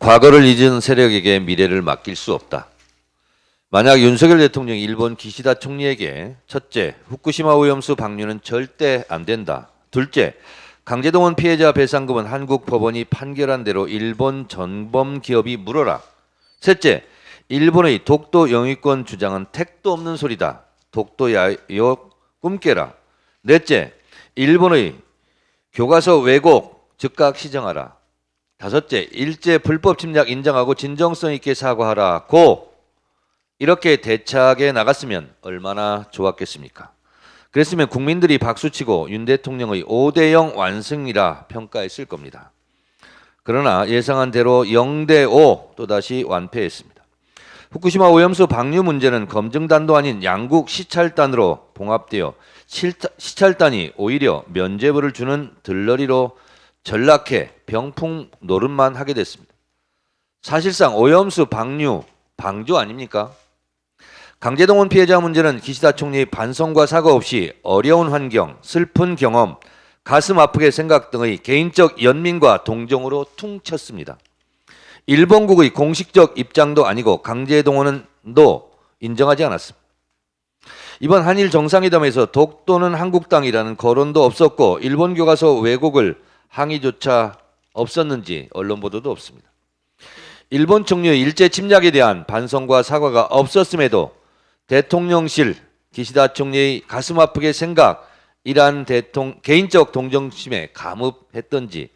과거를 잊은 세력에게 미래를 맡길 수 없다. 만약 윤석열 대통령이 일본 기시다 총리에게 첫째, 후쿠시마 오염수 방류는 절대 안 된다. 둘째, 강제동원 피해자 배상금은 한국 법원이 판결한 대로 일본 전범 기업이 물어라. 셋째, 일본의 독도 영유권 주장은 택도 없는 소리다. 독도 야욕 꿈깨라. 넷째, 일본의 교과서 왜곡 즉각 시정하라. 다섯째, 일제 불법 침략 인정하고 진정성 있게 사과하라. 고! 이렇게 대차게 나갔으면 얼마나 좋았겠습니까? 그랬으면 국민들이 박수치고 윤 대통령의 5대0 완승이라 평가했을 겁니다. 그러나 예상한 대로 0대5 또다시 완패했습니다. 후쿠시마 오염수 방류 문제는 검증단도 아닌 양국 시찰단으로 봉합되어 시찰단이 오히려 면죄부를 주는 들러리로 전락해 병풍 노릇만 하게 됐습니다. 사실상 오염수 방류, 방조 아닙니까? 강제동원 피해자 문제는 기시다 총리의 반성과 사과 없이 어려운 환경, 슬픈 경험, 가슴 아프게 생각 등의 개인적 연민과 동정으로 퉁쳤습니다. 일본국의 공식적 입장도 아니고 강제동원도 인정하지 않았습니다. 이번 한일 정상회담에서 독도는 한국 땅이라는 거론도 없었고 일본 교과서 왜곡을 항의조차 없었는지 언론 보도도 없습니다. 일본 총리의 일제 침략에 대한 반성과 사과가 없었음에도 대통령실 기시다 총리의 가슴 아프게 생각이란 개인적 동정심에 감흡했던지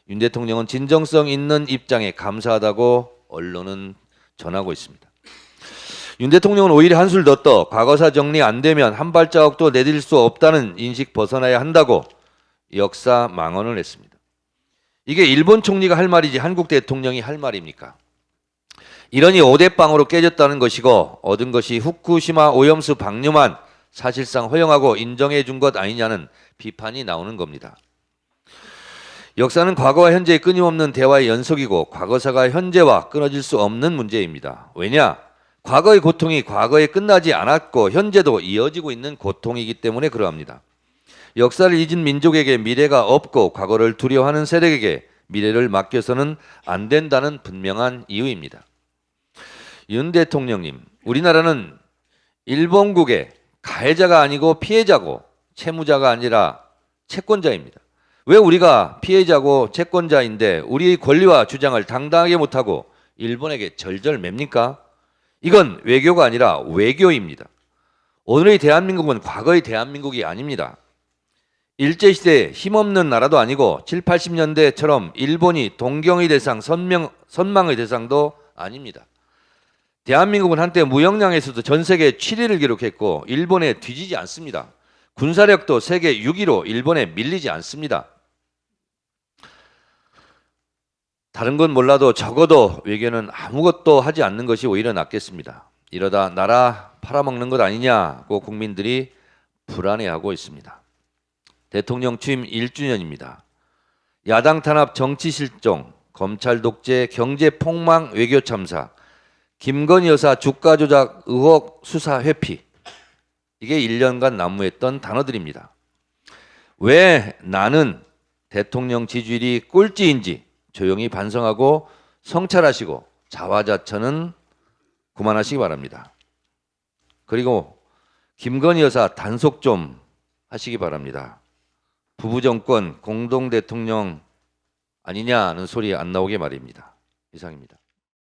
윤 대통령은 진정성 있는 입장에 감사하다고 언론은 전하고 있습니다. 윤 대통령은 오히려 한술 더 떠 과거사 정리 안 되면 한 발자국도 내딜 수 없다는 인식 벗어나야 한다고 역사 망언을 했습니다. 이게 일본 총리가 할 말이지 한국 대통령이 할 말입니까? 이러니 5대0으로 깨졌다는 것이고 얻은 것이 후쿠시마 오염수 방류만 사실상 허용하고 인정해 준 것 아니냐는 비판이 나오는 겁니다. 역사는 과거와 현재의 끊임없는 대화의 연속이고 과거사가 현재와 끊어질 수 없는 문제입니다. 왜냐? 과거의 고통이 과거에 끝나지 않았고 현재도 이어지고 있는 고통이기 때문에 그러합니다. 역사를 잊은 민족에게 미래가 없고 과거를 두려워하는 세력에게 미래를 맡겨서는 안 된다는 분명한 이유입니다. 윤 대통령님, 우리나라는 일본국의 가해자가 아니고 피해자고 채무자가 아니라 채권자입니다. 왜 우리가 피해자고 채권자인데 우리의 권리와 주장을 당당하게 못하고 일본에게 절절맵니까? 이건 외교가 아니라 외교입니다. 오늘의 대한민국은 과거의 대한민국이 아닙니다. 일제시대 힘없는 나라도 아니고 7, 80년대처럼 일본이 동경의 대상, 선망의 대상도 아닙니다. 대한민국은 한때 무역량에서도 전 세계 7위를 기록했고 일본에 뒤지지 않습니다. 군사력도 세계 6위로 일본에 밀리지 않습니다. 다른 건 몰라도 적어도 외교는 아무것도 하지 않는 것이 오히려 낫겠습니다. 이러다 나라 팔아먹는 것 아니냐고 국민들이 불안해하고 있습니다. 대통령 취임 1주년입니다. 야당 탄압 정치 실종, 검찰 독재, 경제 폭망, 외교 참사, 김건희 여사 주가 조작 의혹 수사 회피. 이게 1년간 난무했던 단어들입니다. 왜 나는 대통령 지지율이 꼴찌인지 조용히 반성하고 성찰하시고 자화자찬은 그만하시기 바랍니다. 그리고 김건희 여사 단속 좀 하시기 바랍니다. 부부정권 공동대통령 아니냐는 소리 안 나오게 말입니다. 이상입니다.